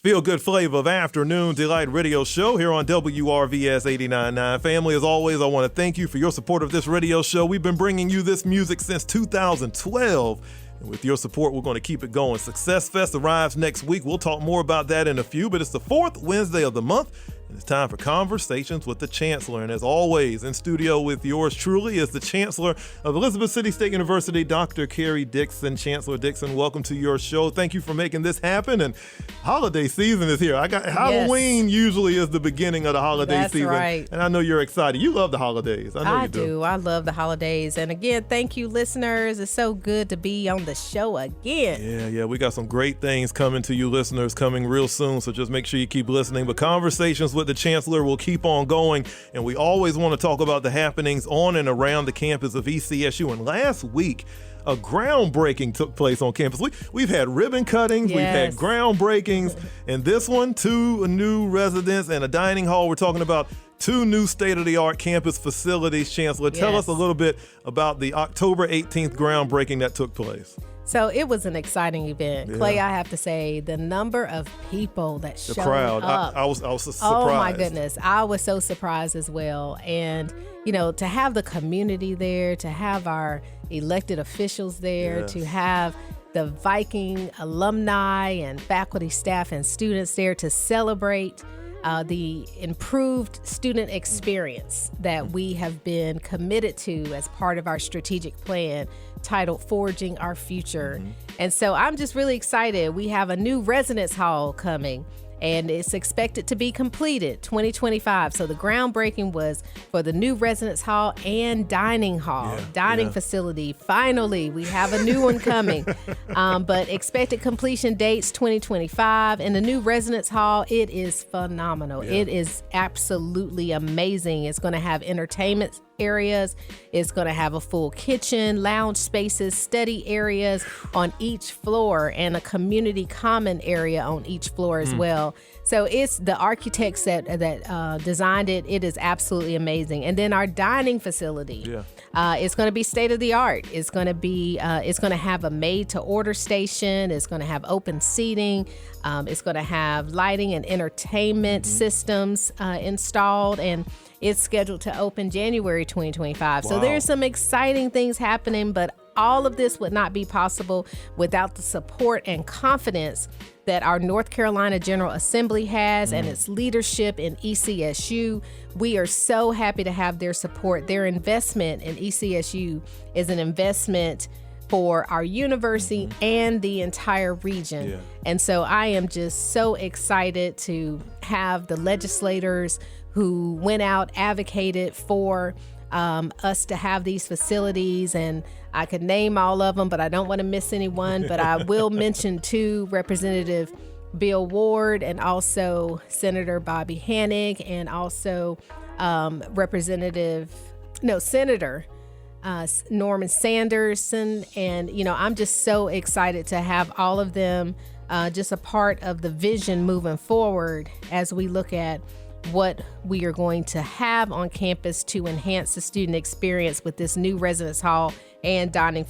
Feel-good flavor of Afternoon Delight radio show here on WRVS 89.9. Family, as always, I want to thank you for your support of this radio show. We've been bringing you this music since 2012. And with your support, we're going to keep it going. Success Fest arrives next week. We'll talk more about that in a few, but it's the fourth Wednesday of the month. And it's time for Conversations with the Chancellor. And as always, in studio with yours truly is the Chancellor of Elizabeth City State University, Dr. Karrie Dixon. Chancellor Dixon, welcome to your show. Thank you for making this happen. And holiday season is here. Halloween usually is the beginning of the holiday season. That's right. And I know you're excited. You love the holidays. I know you do. I love the holidays. And again, thank you, listeners. It's so good to be on the show again. Yeah. We got some great things coming to you, listeners, coming real soon. So just make sure you keep listening. But Conversations with the Chancellor will keep on going, and we always want to talk about the happenings on and around the campus of ECSU. And last week, a groundbreaking took place on campus. We've had ribbon cuttings, We've had groundbreakings, and this one, 2 new residents and a dining hall. We're talking about 2 new state-of-the-art campus facilities. Chancellor, tell us a little bit about the October 18th groundbreaking that took place. So it was an exciting event. Yeah. Clay, I have to say, the number of people that showed crowd. up. I was surprised. Oh, my goodness. I was so surprised as well. And, to have the community there, to have our elected officials there, to have the Viking alumni and faculty, staff, and students there to celebrate the improved student experience that we have been committed to as part of our strategic plan titled Forging Our Future. And so I'm just really excited. We have a new residence hall coming, and it's expected to be completed 2025. So the groundbreaking was for the new residence hall and dining hall, facility. Finally, we have a new one coming. But expected completion dates 2025. And the new residence hall, it is phenomenal. It is absolutely amazing. It's going to have entertainment areas. It's going to have a full kitchen, lounge spaces, study areas on each floor, and a community common area on each floor as well. So it's the architects that designed it. It is absolutely amazing. And then our dining facility, it's going to be state of the art. It's going to be, it's going to have a made to order station. It's going to have open seating. It's going to have lighting and entertainment systems installed, and it's scheduled to open January 2025. Wow. So there's some exciting things happening, but all of this would not be possible without the support and confidence that our North Carolina General Assembly has and its leadership in ECSU. We are so happy to have their support. Their investment in ECSU is an investment for our university and the entire region. And so I am just so excited to have the legislators who went out, advocated for us to have these facilities, and I could name all of them, but I don't want to miss anyone. But I will mention 2, Representative Bill Ward and also Senator Bobby Hannig, and also Senator Norman Sanderson. And, I'm just so excited to have all of them just a part of the vision moving forward as we look at what we are going to have on campus to enhance the student experience with this new residence hall and dining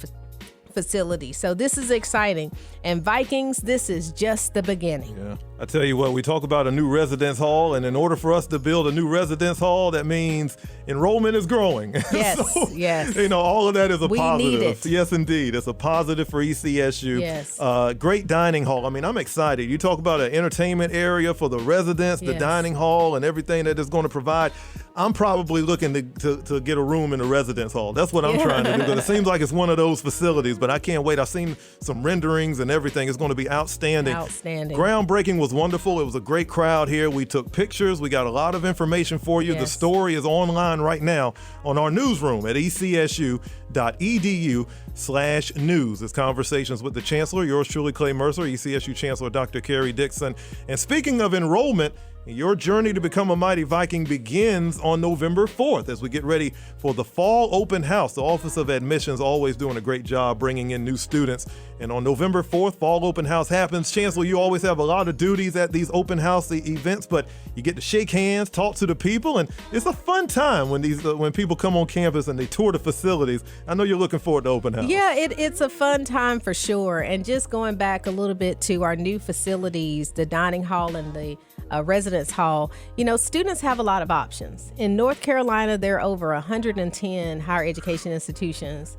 facility. So this is exciting. And Vikings, this is just the beginning. Yeah. I tell you what, we talk about a new residence hall, and in order for us to build a new residence hall, that means enrollment is growing. Yes, so, yes. All of that is a positive. Need it. Yes, indeed. It's a positive for ECSU. Yes. Great dining hall. I'm excited. You talk about an entertainment area for the residents, the dining hall, and everything that it's going to provide. I'm probably looking to get a room in the residence hall. That's what I'm trying to do, because it seems like it's one of those facilities, but I can't wait. I've seen some renderings and everything. It's going to be outstanding. Groundbreaking was wonderful. It was a great crowd here. We took pictures. We got a lot of information for you. The story is online right now on our newsroom at ecsu.edu/news. It's Conversations with the Chancellor. Yours truly, Clay Mercer, ECSU Chancellor Dr. Karrie Dixon. And speaking of enrollment, Your journey to become a Mighty Viking begins on November 4th as we get ready for the Fall Open House. The Office of Admissions always doing a great job bringing in new students. And on November 4th, Fall Open House happens. Chancellor, you always have a lot of duties at these open house events, but you get to shake hands, talk to the people, and it's a fun time when people come on campus and they tour the facilities. I know you're looking forward to open house. Yeah, it's a fun time for sure. And just going back a little bit to our new facilities, the dining hall and the residence hall, students have a lot of options. In North Carolina, there are over 110 higher education institutions,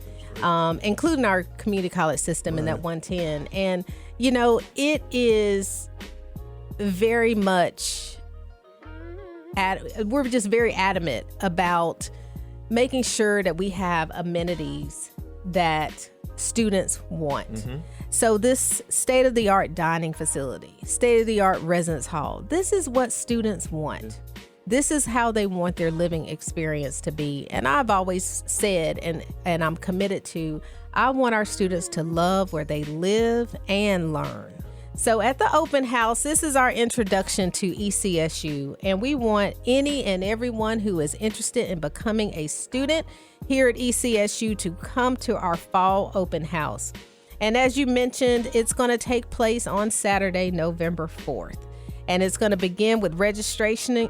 including our community college system in that 110. And, it is very much, we're just very adamant about making sure that we have amenities that students want. Mm-hmm. So this state-of-the-art dining facility, state-of-the-art residence hall, this is what students want. Yeah. This is how they want their living experience to be. And I've always said, and I'm committed to, I want our students to love where they live and learn. So at the open house, this is our introduction to ECSU, and we want any and everyone who is interested in becoming a student here at ECSU to come to our fall open house. And as you mentioned, it's going to take place on Saturday, November 4th. And it's going to begin with registration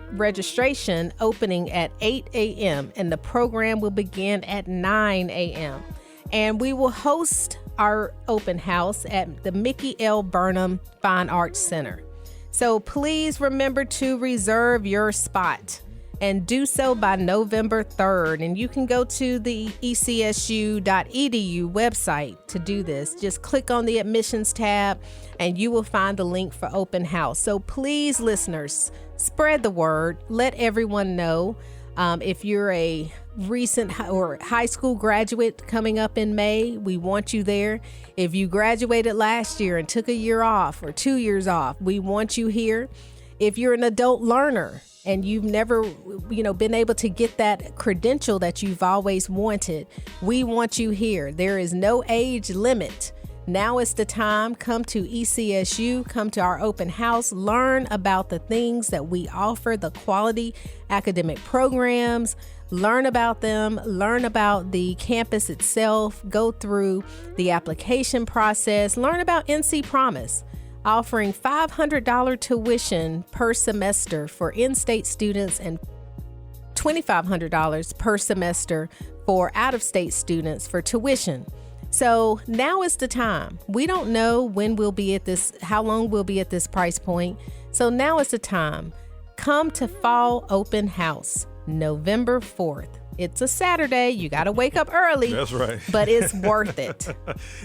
opening at 8 a.m. and the program will begin at 9 a.m. And we will host our open house at the Mickey L. Burnham Fine Arts Center. So please remember to reserve your spot and do so by November 3rd. And you can go to the ECSU.edu website to do this. Just click on the admissions tab and you will find the link for open house. So please, listeners, spread the word. Let everyone know. If you're a recent or high school graduate coming up in May, we want you there. If you graduated last year and took a year off or 2 years off, we want you here. If you're an adult learner and you've never, been able to get that credential that you've always wanted, we want you here. There is no age limit. Now is the time. Come to ECSU, come to our open house, learn about the things that we offer, the quality academic programs, learn about them, learn about the campus itself, go through the application process, learn about NC Promise, offering $500 tuition per semester for in-state students and $2,500 per semester for out-of-state students for tuition. So now is the time. We don't know how long we'll be at this price point. So now is the time. Come to Fall Open House, November 4th. It's a Saturday. You got to wake up early. That's right. But it's worth it.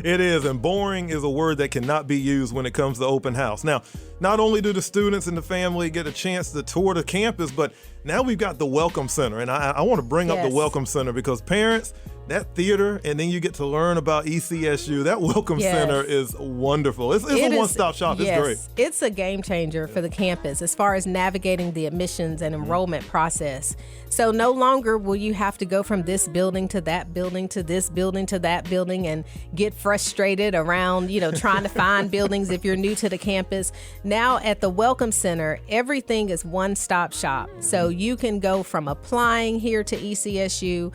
It is. And boring is a word that cannot be used when it comes to open house. Now, not only do the students and the family get a chance to tour the campus, but now we've got the Welcome Center. And I want to bring up the Welcome Center because parents, that theater, and then you get to learn about ECSU. That Welcome Center is wonderful. It's a one-stop shop. It's great. It's a game changer for the campus as far as navigating the admissions and enrollment process. So no longer will you have to go from this building to that building to this building to that building and get frustrated around, trying to find buildings if you're new to the campus. Now at the Welcome Center, everything is one-stop shop. So you can go from applying here to ECSU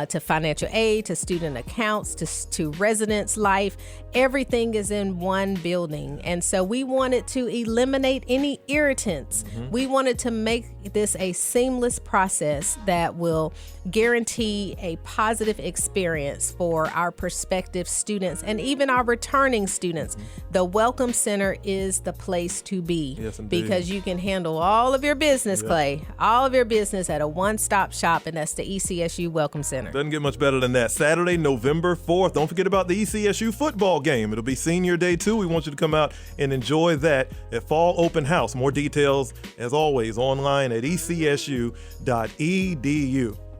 to financial aid, to student accounts, to residence life. Everything is in one building. And so we wanted to eliminate any irritants. Mm-hmm. We wanted to make this a seamless process that will guarantee a positive experience for our prospective students and even our returning students. Mm-hmm. The Welcome Center is the place to be. Yes, indeed. Because you can handle all of your business, Clay, all of your business at a one-stop shop, and that's the ECSU Welcome Center. Doesn't get much better than that. Saturday, November 4th. Don't forget about the ECSU football game. It'll be senior day too. We want you to come out and enjoy that at Fall Open House. More details, as always, online at ECSU.edu.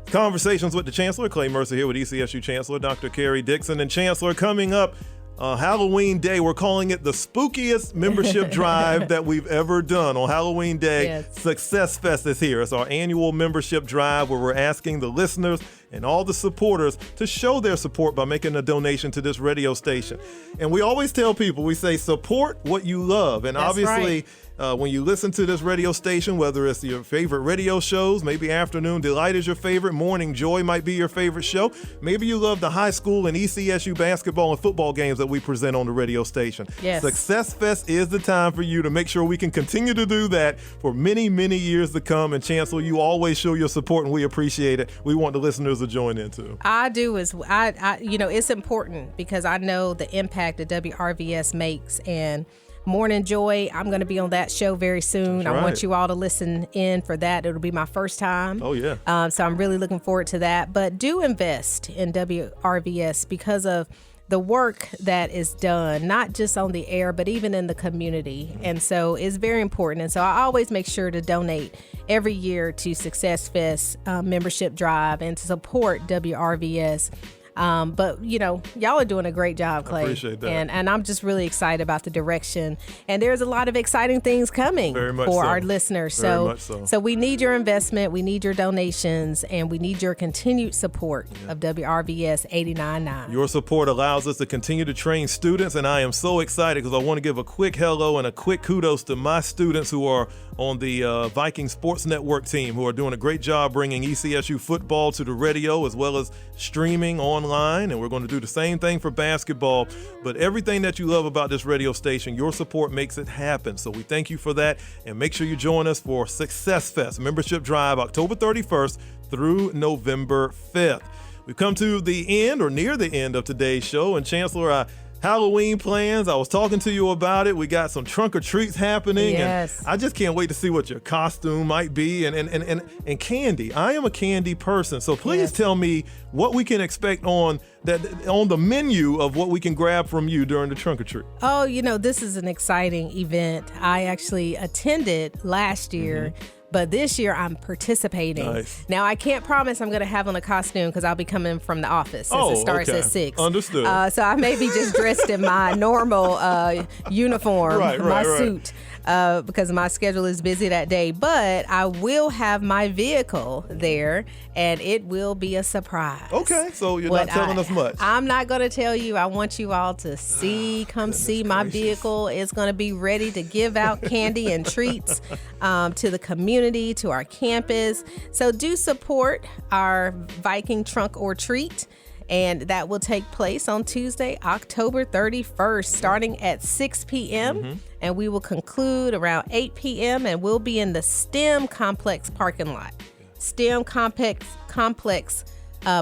Conversations with the Chancellor. Clay Mercer here with ECSU Chancellor Dr. Karrie Dixon. And Chancellor, coming up, Halloween Day, we're calling it the spookiest membership drive that we've ever done. On Halloween Day, Success Fest is here. It's our annual membership drive where we're asking the listeners and all the supporters to show their support by making a donation to this radio station. And we always tell people, we say support what you love. And That's obviously, right. When you listen to this radio station, whether it's your favorite radio shows, maybe Afternoon Delight is your favorite, Morning Joy might be your favorite show. Maybe you love the high school and ECSU basketball and football games that we present on the radio station. Yes. Success Fest is the time for you to make sure we can continue to do that for many, many years to come. And Chancellor, you always show your support and we appreciate it. We want the listeners to join in too. I do it's important because I know the impact that WRVS makes. And Morning Joy, I'm going to be on that show very soon. That's right. I want you all to listen in for that. It'll be my first time. Oh, yeah. So I'm really looking forward to that. But do invest in WRVS because of the work that is done, not just on the air, but even in the community. And so it's very important. And so I always make sure to donate every year to Success Fest membership drive and to support WRVS. But, y'all are doing a great job, Clay. I appreciate that. And I'm just really excited about the direction. And there's a lot of exciting things coming for our listeners. So we need your investment, we need your donations, and we need your continued support of WRVS 89.9. Your support allows us to continue to train students, and I am so excited because I want to give a quick hello and a quick kudos to my students who are on the Viking Sports Network team, who are doing a great job bringing ECSU football to the radio as well as streaming online, and we're going to do the same thing for basketball. But everything that you love about this radio station, your support makes it happen. So we thank you for that, and make sure you join us for Success Fest membership drive October 31st through November 5th. We've come to the end or near the end of today's show, and Chancellor, Halloween plans. I was talking to you about it. We got some trunk or treats happening. Yes. And I just can't wait to see what your costume might be and candy. I am a candy person. So please tell me what we can expect on the menu of what we can grab from you during the trunk or treat. Oh, this is an exciting event. I actually attended last year. But this year I'm participating. Nice. Now I can't promise I'm going to have on a costume because I'll be coming from the office since it starts at 6. Understood. So I may be just dressed in my normal uniform, my suit. Because my schedule is busy that day, but I will have my vehicle there, and it will be a surprise. Okay, so you're not telling us much. I'm not going to tell you. I want you all to come see my vehicle. It's going to be ready to give out candy and treats to the community, to our campus. So do support our Viking Trunk or Treat. And that will take place on Tuesday, October 31st, starting at 6 p.m. And we will conclude around 8 p.m. and we'll be in the STEM Complex parking lot. STEM Complex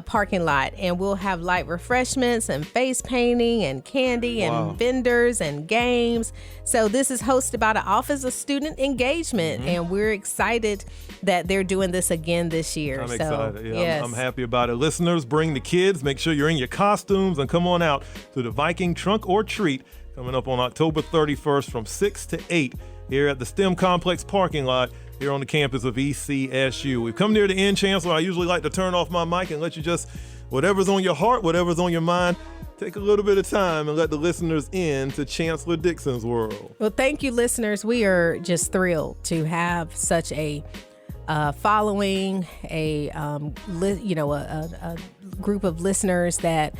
parking lot. And we'll have light refreshments and face painting and candy and vendors and games. So this is hosted by the Office of Student Engagement. And we're excited that they're doing this again this year. I'm excited. Yeah, I'm happy about it. Listeners, bring the kids. Make sure you're in your costumes and come on out to the Viking Trunk or Treat coming up on October 31st from 6 to 8 here at the STEM Complex parking lot here on the campus of ECSU. We've come near the end, Chancellor. I usually like to turn off my mic and let you just, whatever's on your heart, whatever's on your mind, take a little bit of time and let the listeners in to Chancellor Dixon's world. Well, thank you, listeners. We are just thrilled to have such a following, a group of listeners that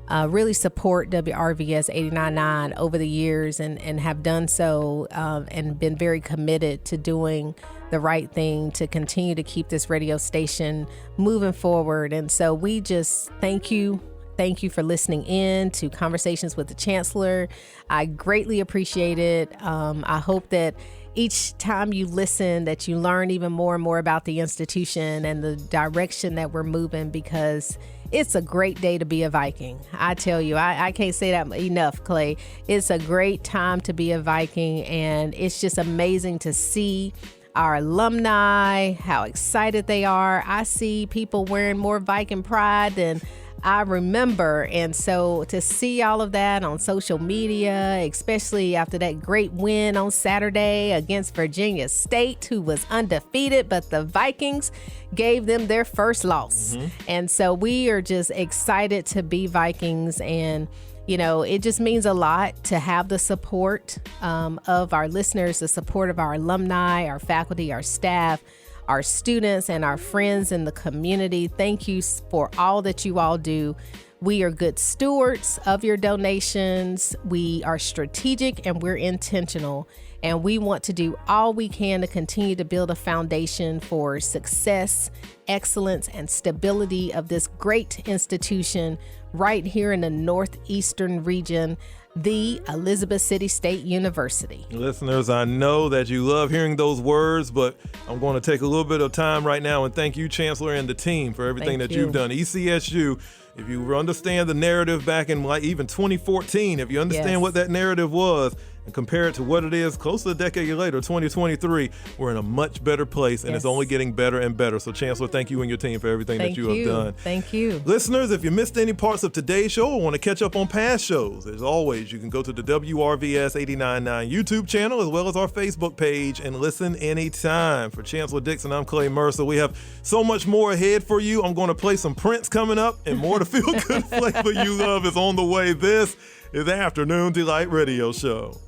really support WRVS 89.9 over the years and have done so and been very committed to doing the right thing to continue to keep this radio station moving forward. And so we just thank you. Thank you for listening in to Conversations with the Chancellor. I greatly appreciate it. I hope that each time you listen that you learn even more and more about the institution and the direction that we're moving, because it's a great day to be a Viking. I tell you, I can't say that enough, Clay. It's a great time to be a Viking, and it's just amazing to see our alumni, how excited they are. I see people wearing more Viking pride than I remember. And so to see all of that on social media, especially after that great win on Saturday against Virginia State, who was undefeated, but the Vikings gave them their first loss. And so we are just excited to be Vikings. And it just means a lot to have the support of our listeners, the support of our alumni, our faculty, our staff, our students and our friends in the community. Thank you for all that you all do. We are good stewards of your donations. We are strategic and we're intentional. And we want to do all we can to continue to build a foundation for success, excellence, and stability of this great institution right here in the northeastern region, the Elizabeth City State University. Listeners, I know that you love hearing those words, but I'm going to take a little bit of time right now and thank you, Chancellor, and the team for everything that you've done. ECSU, if you understand the narrative back in like even 2014, if you understand what that narrative was, and compare it to what it is close to a decade later, 2023, we're in a much better place, and it's only getting better and better. So, Chancellor, thank you and your team for everything that you have done. Thank you. Listeners, if you missed any parts of today's show or want to catch up on past shows, as always, you can go to the WRVS 89.9 YouTube channel as well as our Facebook page and listen anytime. For Chancellor Dixon, I'm Clay Mercer. We have so much more ahead for you. I'm going to play some Prince coming up, and more to feel good flavor you love is on the way. This is the Afternoon Delight Radio Show.